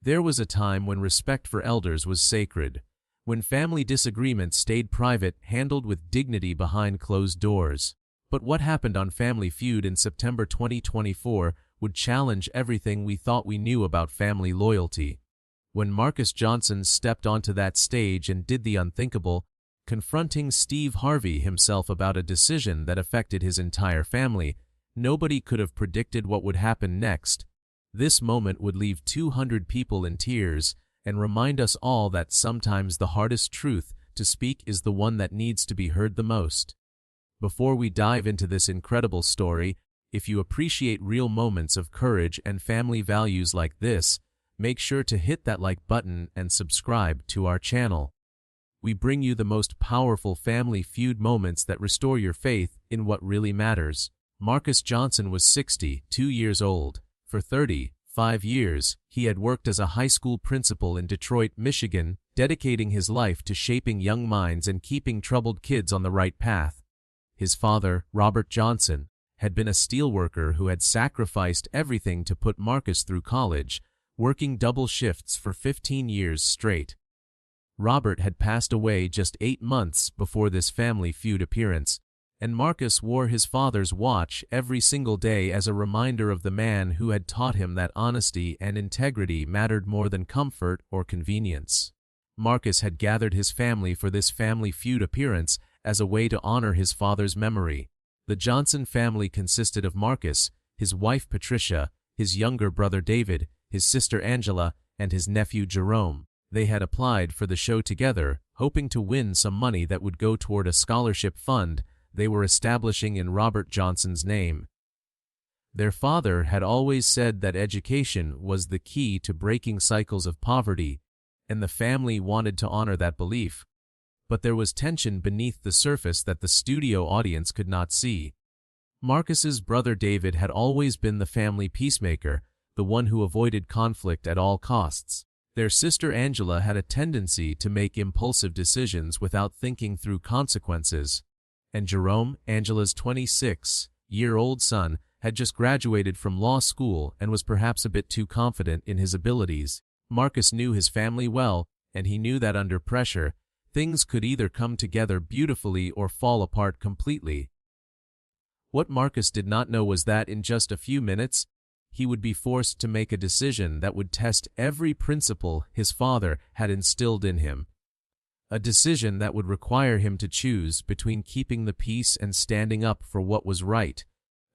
There was a time when respect for elders was sacred, when family disagreements stayed private, handled with dignity behind closed doors. But what happened on Family Feud in September 2024 would challenge everything we thought we knew about family loyalty. When Marcus Johnson stepped onto that stage and did the unthinkable, confronting Steve Harvey himself about a decision that affected his entire family, nobody could have predicted what would happen next. This moment would leave 200 people in tears and remind us all that sometimes the hardest truth to speak is the one that needs to be heard the most. Before we dive into this incredible story, if you appreciate real moments of courage and family values like this, make sure to hit that like button and subscribe to our channel. We bring you the most powerful Family Feud moments that restore your faith in what really matters. Marcus Johnson was 62 years old. For 35 years, he had worked as a high school principal in Detroit, Michigan, dedicating his life to shaping young minds and keeping troubled kids on the right path. His father, Robert Johnson, had been a steelworker who had sacrificed everything to put Marcus through college, working double shifts for 15 years straight. Robert had passed away just 8 months before this Family Feud appearance, and Marcus wore his father's watch every single day as a reminder of the man who had taught him that honesty and integrity mattered more than comfort or convenience. Marcus had gathered his family for this Family Feud appearance as a way to honor his father's memory. The Johnson family consisted of Marcus, his wife Patricia, his younger brother David, his sister Angela, and his nephew Jerome. They had applied for the show together, hoping to win some money that would go toward a scholarship fund they were establishing in Robert Johnson's name. Their father had always said that education was the key to breaking cycles of poverty, and the family wanted to honor that belief. But there was tension beneath the surface that the studio audience could not see. Marcus's brother David had always been the family peacemaker, the one who avoided conflict at all costs. Their sister Angela had a tendency to make impulsive decisions without thinking through consequences. And Jerome, Angela's 26-year-old son, had just graduated from law school and was perhaps a bit too confident in his abilities. Marcus knew his family well, and he knew that under pressure, things could either come together beautifully or fall apart completely. What Marcus did not know was that in just a few minutes, he would be forced to make a decision that would test every principle his father had instilled in him. A decision that would require him to choose between keeping the peace and standing up for what was right.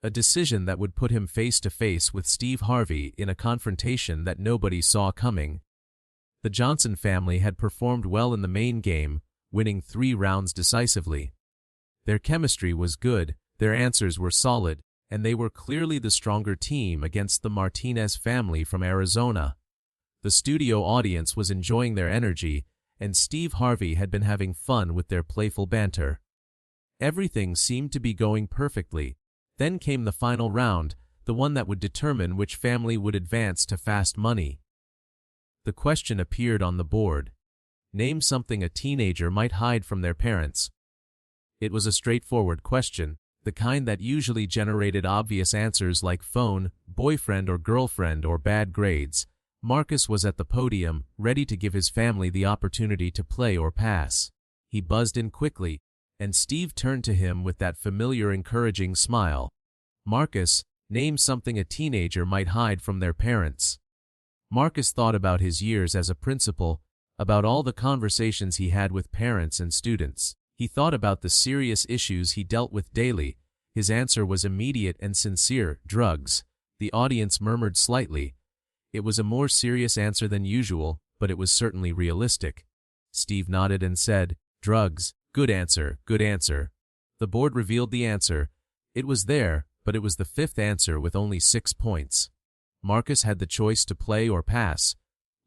A decision that would put him face to face with Steve Harvey in a confrontation that nobody saw coming. The Johnson family had performed well in the main game, winning 3 rounds decisively. Their chemistry was good, their answers were solid, and they were clearly the stronger team against the Martinez family from Arizona. The studio audience was enjoying their energy, and Steve Harvey had been having fun with their playful banter. Everything seemed to be going perfectly. Then came the final round, the one that would determine which family would advance to fast money. The question appeared on the board. Name something a teenager might hide from their parents. It was a straightforward question, the kind that usually generated obvious answers like phone, boyfriend or girlfriend, or bad grades. Marcus was at the podium, ready to give his family the opportunity to play or pass. He buzzed in quickly, and Steve turned to him with that familiar encouraging smile. Marcus, name something a teenager might hide from their parents. Marcus thought about his years as a principal, about all the conversations he had with parents and students. He thought about the serious issues he dealt with daily. His answer was immediate and sincere: drugs. The audience murmured slightly. It was a more serious answer than usual, but it was certainly realistic. Steve nodded and said, "Drugs. Good answer, good answer." The board revealed the answer. It was there, but it was the 5th answer with only 6 points. Marcus had the choice to play or pass.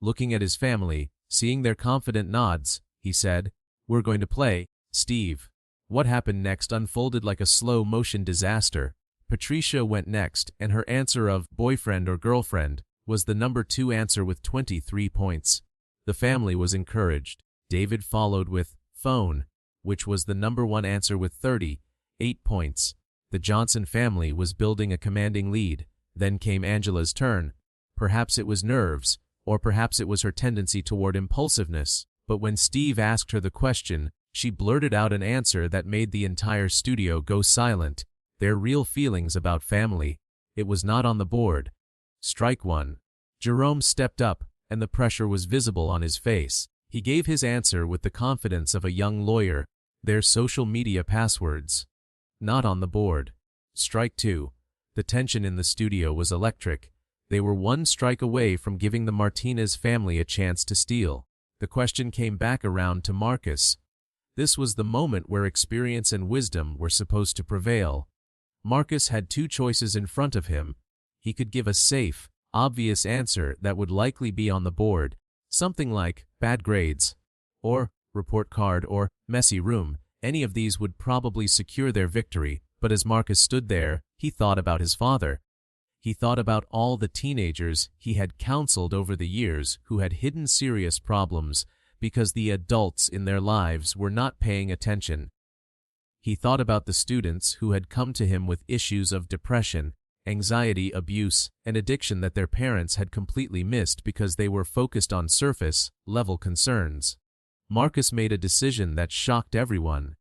Looking at his family, seeing their confident nods, he said, "We're going to play, Steve." What happened next unfolded like a slow-motion disaster. Patricia went next, and her answer of boyfriend or girlfriend was the number 2 answer with 23 points. The family was encouraged. David followed with phone, which was the number 1 answer with 38 points. The Johnson family was building a commanding lead. Then came Angela's turn. Perhaps it was nerves, Or perhaps it was her tendency toward impulsiveness. But when Steve asked her the question, she blurted out an answer that made the entire studio go silent. Their real feelings about family. It was not on the board. Strike one. Jerome stepped up, and the pressure was visible on his face. He gave his answer with the confidence of a young lawyer. Their social media passwords. Not on the board. Strike two. The tension in the studio was electric. They were one strike away from giving the Martinez family a chance to steal. The question came back around to Marcus. This was the moment where experience and wisdom were supposed to prevail. Marcus had two choices in front of him. He could give a safe, obvious answer that would likely be on the board, something like bad grades, or report card, or messy room. Any of these would probably secure their victory, but as Marcus stood there, he thought about his father. He thought about all the teenagers he had counseled over the years who had hidden serious problems because the adults in their lives were not paying attention. He thought about the students who had come to him with issues of depression, anxiety, abuse, and addiction that their parents had completely missed because they were focused on surface-level concerns. Marcus made a decision that shocked everyone.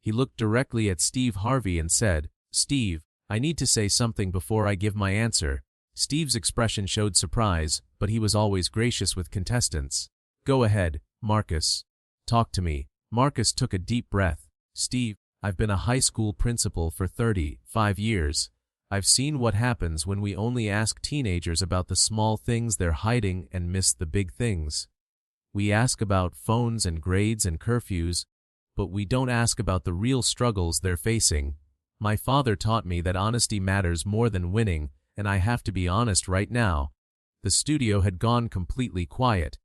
He looked directly at Steve Harvey and said, "Steve, I need to say something before I give my answer." Steve's expression showed surprise, but he was always gracious with contestants. "Go ahead, Marcus. Talk to me." Marcus took a deep breath. "Steve, I've been a high school principal for 35 years. I've seen what happens when we only ask teenagers about the small things they're hiding and miss the big things. We ask about phones and grades and curfews, but we don't ask about the real struggles they're facing. My father taught me that honesty matters more than winning, and I have to be honest right now." The studio had gone completely quiet.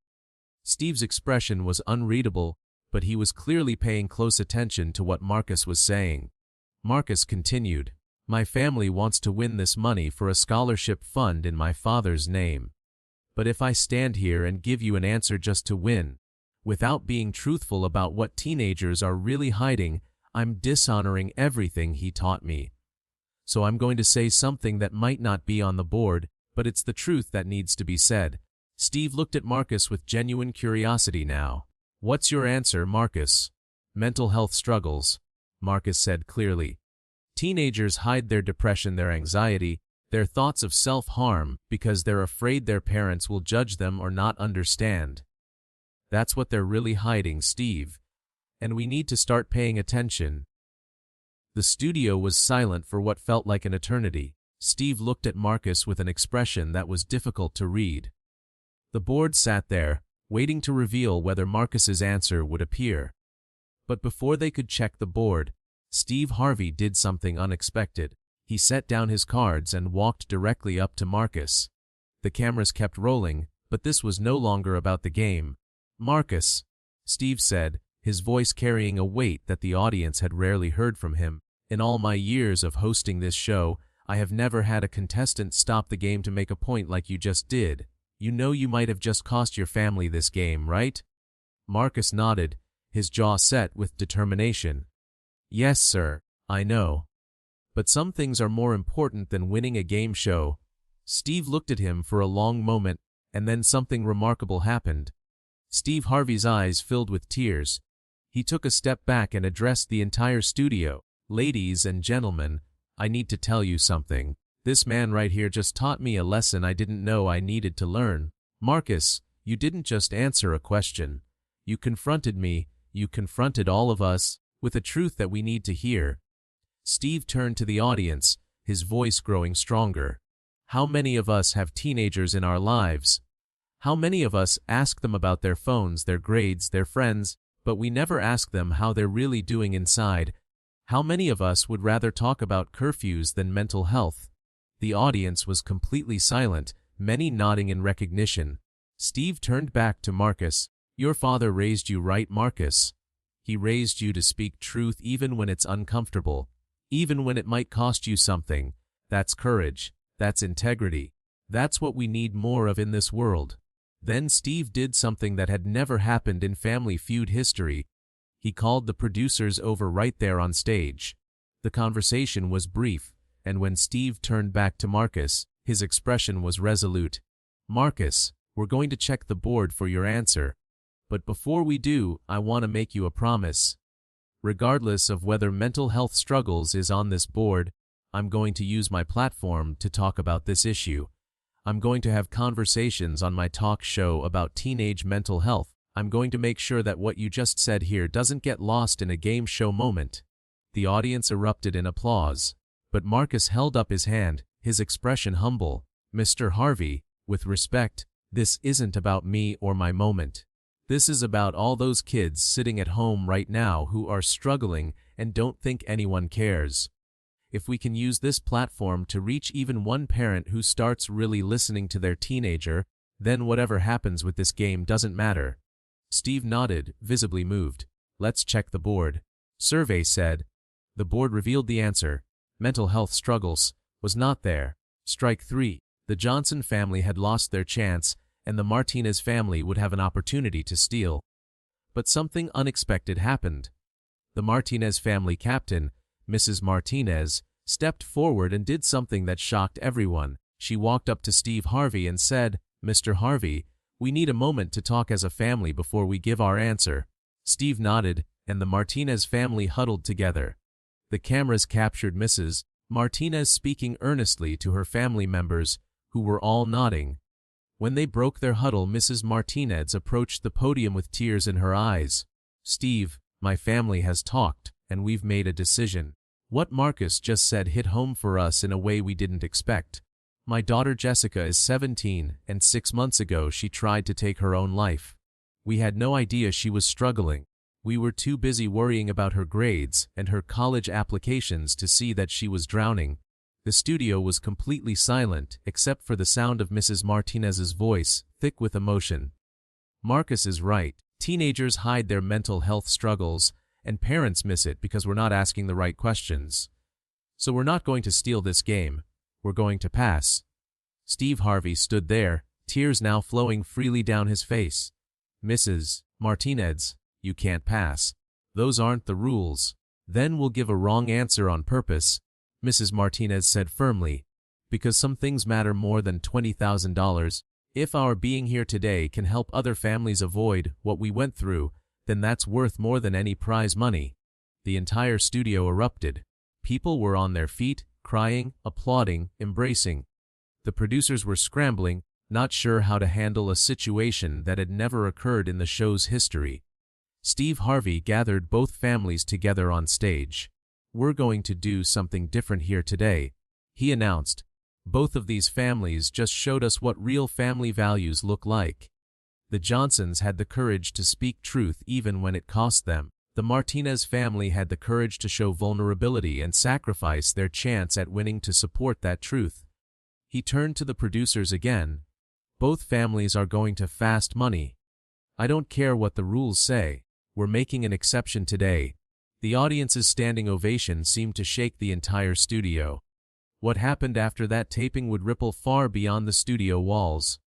Steve's expression was unreadable, but he was clearly paying close attention to what Marcus was saying. Marcus continued, "My family wants to win this money for a scholarship fund in my father's name. But if I stand here and give you an answer just to win, without being truthful about what teenagers are really hiding, I'm dishonoring everything he taught me. So I'm going to say something that might not be on the board, but it's the truth that needs to be said." Steve looked at Marcus with genuine curiosity now. "What's your answer, Marcus?" "Mental health struggles," Marcus said clearly. Teenagers hide their depression, their anxiety, their thoughts of self-harm because they're afraid their parents will judge them or not understand. That's what they're really hiding, Steve. And we need to start paying attention." The studio was silent for what felt like an eternity. Steve looked at Marcus with an expression that was difficult to read. The board sat there, waiting to reveal whether Marcus's answer would appear. But before they could check the board, Steve Harvey did something unexpected. He set down his cards and walked directly up to Marcus. The cameras kept rolling, but this was no longer about the game. "Marcus," Steve said, his voice carrying a weight that the audience had rarely heard from him. "In all my years of hosting this show, I have never had a contestant stop the game to make a point like you just did. You know you might have just cost your family this game, right?" Marcus nodded, his jaw set with determination. "Yes, sir, I know. But some things are more important than winning a game show." Steve looked at him for a long moment, and then something remarkable happened. Steve Harvey's eyes filled with tears. He took a step back and addressed the entire studio. "Ladies and gentlemen, I need to tell you something. This man right here just taught me a lesson I didn't know I needed to learn. Marcus, you didn't just answer a question. You confronted me, you confronted all of us, with a truth that we need to hear." Steve turned to the audience, his voice growing stronger. "How many of us have teenagers in our lives? How many of us ask them about their phones, their grades, their friends, but we never ask them how they're really doing inside? How many of us would rather talk about curfews than mental health?" The audience was completely silent, many nodding in recognition. Steve turned back to Marcus. "Your father raised you right, Marcus. He raised you to speak truth even when it's uncomfortable, even when it might cost you something. That's courage. That's integrity. That's what we need more of in this world." Then Steve did something that had never happened in Family Feud history. He called the producers over right there on stage. The conversation was brief, and when Steve turned back to Marcus, his expression was resolute. "Marcus, We're going to check the board for your answer. But before we do, I want to make you a promise. Regardless of whether mental health struggles is on this board, I'm going to use my platform to talk about this issue. I'm going to have conversations on my talk show about teenage mental health. I'm going to make sure that what you just said here doesn't get lost in a game show moment. The audience erupted in applause, but Marcus held up his hand, his expression humble. Mr. Harvey, with respect, this isn't about me or my moment. This is about all those kids sitting at home right now who are struggling and don't think anyone cares. If we can use this platform to reach even one parent who starts really listening to their teenager, then whatever happens with this game doesn't matter. Steve nodded, visibly moved. Let's check the board. Survey said. The board revealed the answer. Mental health struggles was not there. Strike 3. The Johnson family had lost their chance, and the Martinez family would have an opportunity to steal. But something unexpected happened. The Martinez family captain, Mrs. Martinez, stepped forward and did something that shocked everyone. She walked up to Steve Harvey and said, "Mr. Harvey, we need a moment to talk as a family before we give our answer." Steve nodded, and the Martinez family huddled together. The cameras captured Mrs. Martinez speaking earnestly to her family members, who were all nodding. When they broke their huddle, Mrs. Martinez approached the podium with tears in her eyes. "Steve, my family has talked, and we've made a decision. What Marcus just said hit home for us in a way we didn't expect. My daughter Jessica is 17, and 6 months ago she tried to take her own life. We had no idea she was struggling. We were too busy worrying about her grades and her college applications to see that she was drowning." The studio was completely silent except for the sound of Mrs. Martinez's voice, thick with emotion. Marcus is right. Teenagers hide their mental health struggles, and parents miss it because we're not asking the right questions. So we're not going to steal this game. We're going to pass. Steve Harvey stood there, tears now flowing freely down his face. "Mrs. Martinez, you can't pass. Those aren't the rules." "Then we'll give a wrong answer on purpose," Mrs. Martinez said firmly, "because some things matter more than $20,000. If our being here today can help other families avoid what we went through, then that's worth more than any prize money." The entire studio erupted. People were on their feet, crying, applauding, embracing. The producers were scrambling, not sure how to handle a situation that had never occurred in the show's history. Steve Harvey gathered both families together on stage. "We're going to do something different here today," he announced. "Both of these families just showed us what real family values look like. The Johnsons had the courage to speak truth even when it cost them. The Martinez family had the courage to show vulnerability and sacrifice their chance at winning to support that truth." He turned to the producers again. "Both families are going to fast money. I don't care what the rules say. We're making an exception today." The audience's standing ovation seemed to shake the entire studio. What happened after that taping would ripple far beyond the studio walls.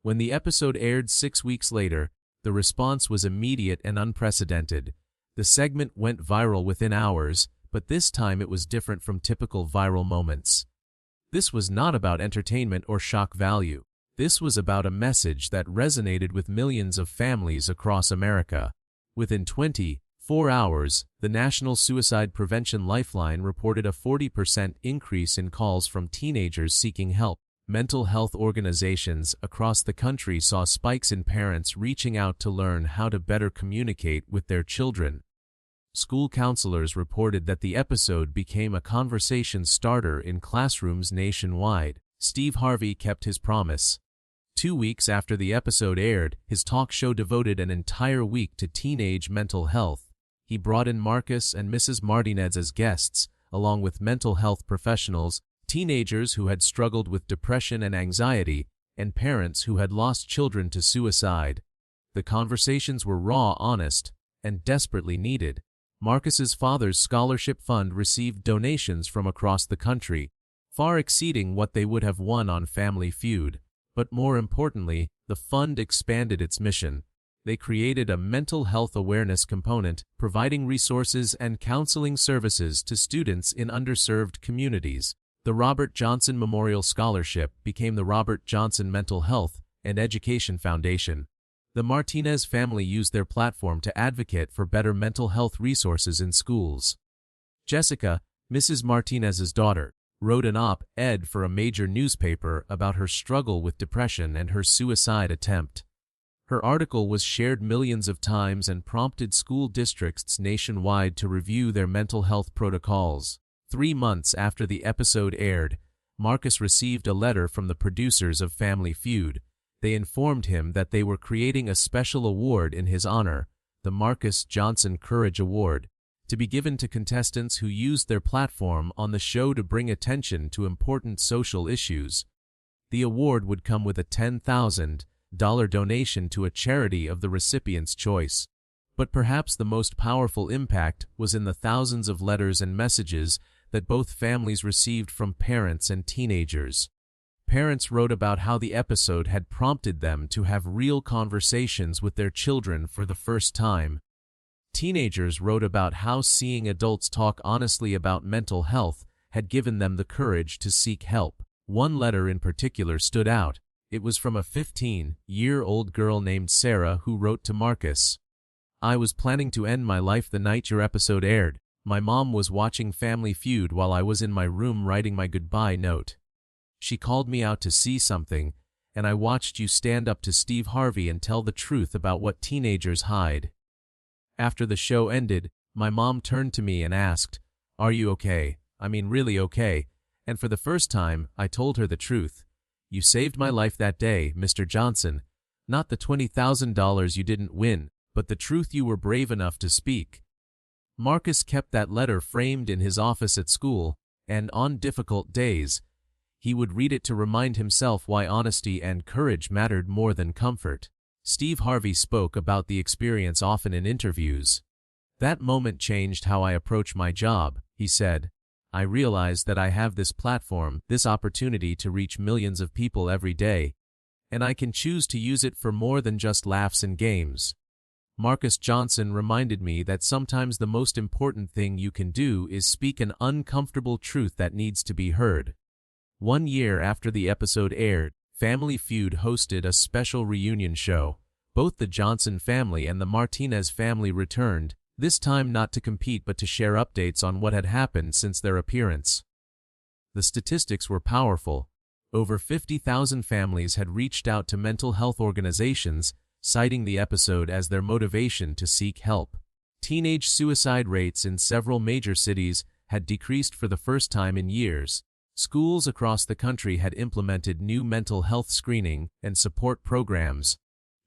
When the episode aired 6 weeks later, the response was immediate and unprecedented. The segment went viral within hours, but this time it was different from typical viral moments. This was not about entertainment or shock value. This was about a message that resonated with millions of families across America. Within 24 hours, the National Suicide Prevention Lifeline reported a 40% increase in calls from teenagers seeking help. Mental health organizations across the country saw spikes in parents reaching out to learn how to better communicate with their children. School counselors reported that the episode became a conversation starter in classrooms nationwide. Steve Harvey kept his promise. 2 weeks after the episode aired, his talk show devoted an entire week to teenage mental health. He brought in Marcus and Mrs. Martinez as guests, along with mental health professionals, teenagers who had struggled with depression and anxiety, and parents who had lost children to suicide. The conversations were raw, honest, and desperately needed. Marcus's father's scholarship fund received donations from across the country, far exceeding what they would have won on Family Feud. But more importantly, the fund expanded its mission. They created a mental health awareness component, providing resources and counseling services to students in underserved communities. The Robert Johnson Memorial Scholarship became the Robert Johnson Mental Health and Education Foundation. The Martinez family used their platform to advocate for better mental health resources in schools. Jessica, Mrs. Martinez's daughter, wrote an op-ed for a major newspaper about her struggle with depression and her suicide attempt. Her article was shared millions of times and prompted school districts nationwide to review their mental health protocols. 3 months after the episode aired, Marcus received a letter from the producers of Family Feud. They informed him that they were creating a special award in his honor, the Marcus Johnson Courage Award, to be given to contestants who used their platform on the show to bring attention to important social issues. The award would come with a $10,000 donation to a charity of the recipient's choice. But perhaps the most powerful impact was in the thousands of letters and messages that both families received from parents and teenagers. Parents wrote about how the episode had prompted them to have real conversations with their children for the first time. Teenagers wrote about how seeing adults talk honestly about mental health had given them the courage to seek help. One letter in particular stood out. It was from a 15-year-old girl named Sarah who wrote to Marcus. "I was planning to end my life the night your episode aired. My mom was watching Family Feud while I was in my room writing my goodbye note. She called me out to see something, and I watched you stand up to Steve Harvey and tell the truth about what teenagers hide. After the show ended, my mom turned to me and asked, 'Are you okay? I mean really okay?' And for the first time, I told her the truth. You saved my life that day, Mr. Johnson. Not the $20,000 you didn't win, but the truth you were brave enough to speak." Marcus kept that letter framed in his office at school, and on difficult days, he would read it to remind himself why honesty and courage mattered more than comfort. Steve Harvey spoke about the experience often in interviews. "That moment changed how I approach my job," he said. "I realized that I have this platform, this opportunity to reach millions of people every day, and I can choose to use it for more than just laughs and games." Marcus Johnson reminded me that sometimes the most important thing you can do is speak an uncomfortable truth that needs to be heard. 1 year after the episode aired, Family Feud hosted a special reunion show. Both the Johnson family and the Martinez family returned, this time not to compete but to share updates on what had happened since their appearance. The statistics were powerful. Over 50,000 families had reached out to mental health organizations, citing the episode as their motivation to seek help. Teenage suicide rates in several major cities had decreased for the first time in years. Schools across the country had implemented new mental health screening and support programs.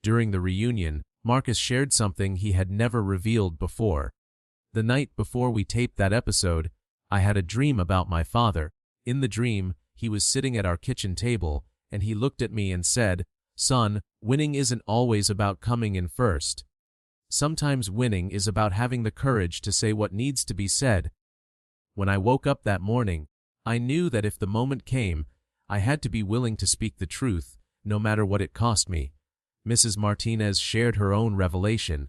During the reunion, Marcus shared something he had never revealed before. "The night before we taped that episode, I had a dream about my father. In the dream, he was sitting at our kitchen table, and he looked at me and said, 'Son, winning isn't always about coming in first. Sometimes winning is about having the courage to say what needs to be said.' When I woke up that morning, I knew that if the moment came, I had to be willing to speak the truth, no matter what it cost me." Mrs. Martinez shared her own revelation.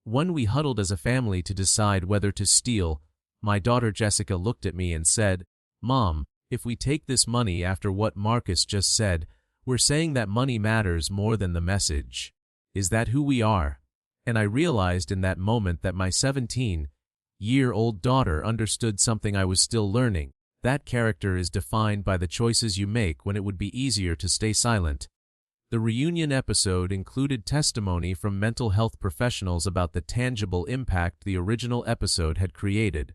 "When we huddled as a family to decide whether to steal, my daughter Jessica looked at me and said, 'Mom, if we take this money after what Marcus just said, we're saying that money matters more than the message. Is that who we are?' And I realized in that moment that my 17-year-old daughter understood something I was still learning. That character is defined by the choices you make when it would be easier to stay silent." The reunion episode included testimony from mental health professionals about the tangible impact the original episode had created.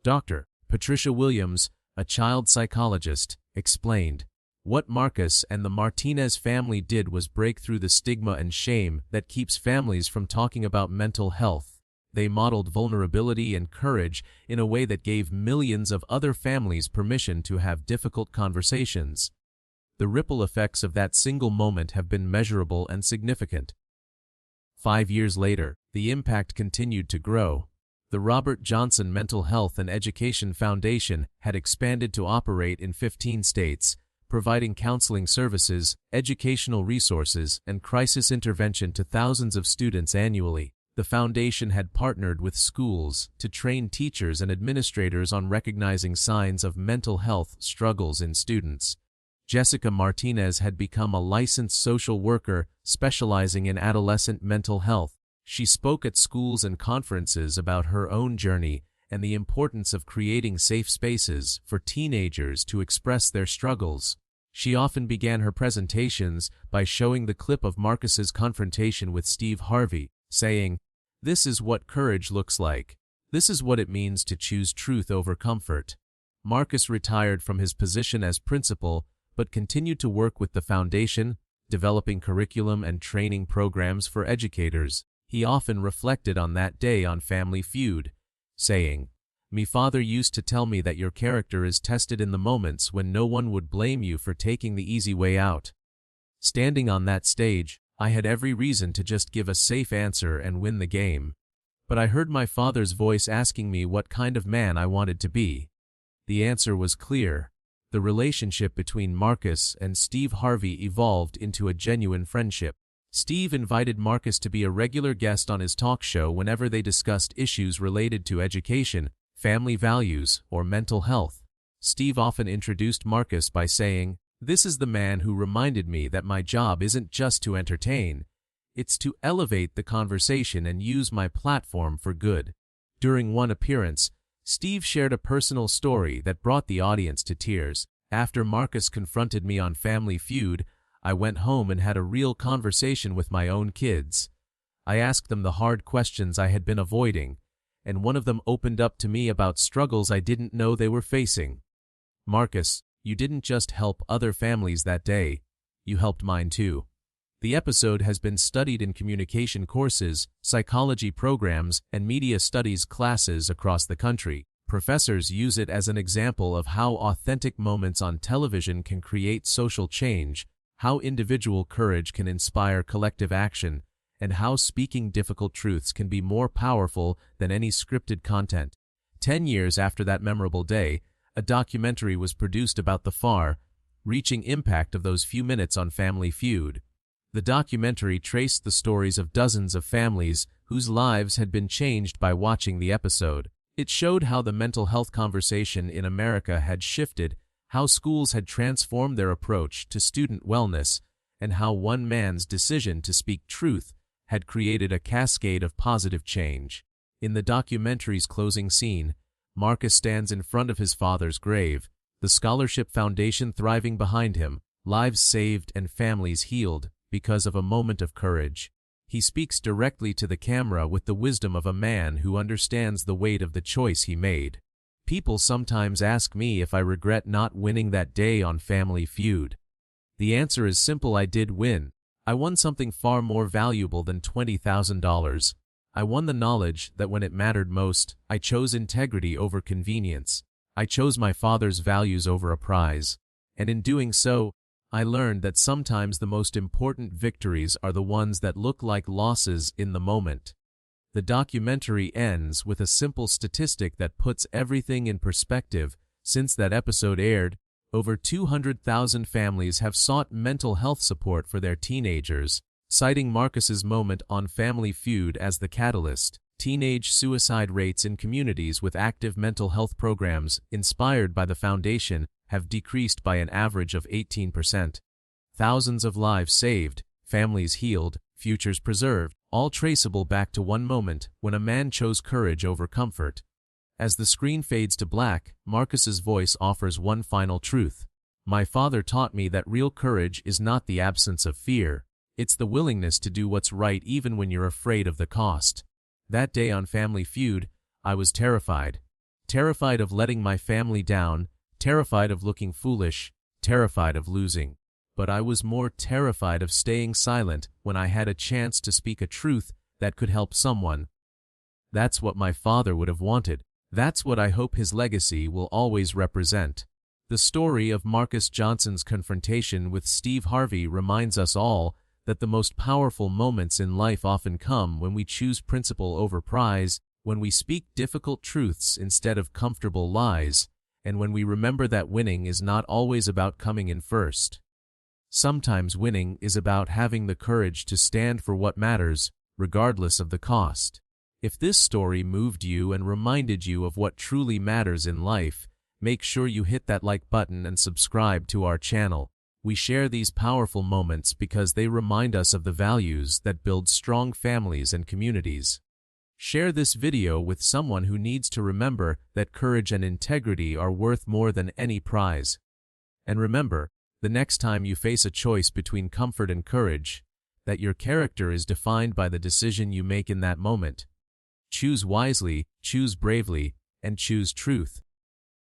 Dr. Patricia Williams, a child psychologist, explained, "What Marcus and the Martinez family did was break through the stigma and shame that keeps families from talking about mental health. They modeled vulnerability and courage in a way that gave millions of other families permission to have difficult conversations. The ripple effects of that single moment have been measurable and significant." 5 years later, the impact continued to grow. The Robert Johnson Mental Health and Education Foundation had expanded to operate in 15 states, providing counseling services, educational resources, and crisis intervention to thousands of students annually. The foundation had partnered with schools to train teachers and administrators on recognizing signs of mental health struggles in students. Jessica Martinez had become a licensed social worker specializing in adolescent mental health. She spoke at schools and conferences about her own journey and the importance of creating safe spaces for teenagers to express their struggles. She often began her presentations by showing the clip of Marcus's confrontation with Steve Harvey, saying, "This is what courage looks like. This is what it means to choose truth over comfort." Marcus retired from his position as principal, but continued to work with the foundation, developing curriculum and training programs for educators. He often reflected on that day on Family Feud, saying, "Me father used to tell me that your character is tested in the moments when no one would blame you for taking the easy way out." Standing on that stage, I had every reason to just give a safe answer and win the game. But I heard my father's voice asking me what kind of man I wanted to be. The answer was clear. The relationship between Marcus and Steve Harvey evolved into a genuine friendship. Steve invited Marcus to be a regular guest on his talk show whenever they discussed issues related to education, family values, or mental health. Steve often introduced Marcus by saying, "This is the man who reminded me that my job isn't just to entertain. It's to elevate the conversation and use my platform for good." During one appearance, Steve shared a personal story that brought the audience to tears. "After Marcus confronted me on Family Feud, I went home and had a real conversation with my own kids. I asked them the hard questions I had been avoiding, and one of them opened up to me about struggles I didn't know they were facing. Marcus, you didn't just help other families that day, you helped mine too." The episode has been studied in communication courses, psychology programs, and media studies classes across the country. Professors use it as an example of how authentic moments on television can create social change, how individual courage can inspire collective action, and how speaking difficult truths can be more powerful than any scripted content. 10 years after that memorable day, a documentary was produced about the far-reaching impact of those few minutes on Family Feud. The documentary traced the stories of dozens of families whose lives had been changed by watching the episode. It showed how the mental health conversation in America had shifted, how schools had transformed their approach to student wellness, and how one man's decision to speak truth had created a cascade of positive change. In the documentary's closing scene, Marcus stands in front of his father's grave, the scholarship foundation thriving behind him, lives saved and families healed because of a moment of courage. He speaks directly to the camera with the wisdom of a man who understands the weight of the choice he made. People sometimes ask me if I regret not winning that day on Family Feud. The answer is simple: I did win. I won something far more valuable than $20,000. I won the knowledge that when it mattered most, I chose integrity over convenience. I chose my father's values over a prize. And in doing so, I learned that sometimes the most important victories are the ones that look like losses in the moment. The documentary ends with a simple statistic that puts everything in perspective. Since that episode aired, over 200,000 families have sought mental health support for their teenagers, citing Marcus's moment on Family Feud as the catalyst. Teenage suicide rates in communities with active mental health programs inspired by the foundation have decreased by an average of 18%. Thousands of lives saved, families healed, futures preserved, all traceable back to one moment when a man chose courage over comfort. As the screen fades to black, Marcus's voice offers one final truth. "My father taught me that real courage is not the absence of fear. It's the willingness to do what's right even when you're afraid of the cost." That day on Family Feud, I was terrified. Terrified of letting my family down, terrified of looking foolish, terrified of losing. But I was more terrified of staying silent when I had a chance to speak a truth that could help someone. That's what my father would have wanted. That's what I hope his legacy will always represent. The story of Marcus Johnson's confrontation with Steve Harvey reminds us all that the most powerful moments in life often come when we choose principle over prize, when we speak difficult truths instead of comfortable lies, and when we remember that winning is not always about coming in first. Sometimes winning is about having the courage to stand for what matters, regardless of the cost. If this story moved you and reminded you of what truly matters in life, make sure you hit that like button and subscribe to our channel. We share these powerful moments because they remind us of the values that build strong families and communities. Share this video with someone who needs to remember that courage and integrity are worth more than any prize. And remember, the next time you face a choice between comfort and courage, that your character is defined by the decision you make in that moment. Choose wisely, choose bravely, and choose truth.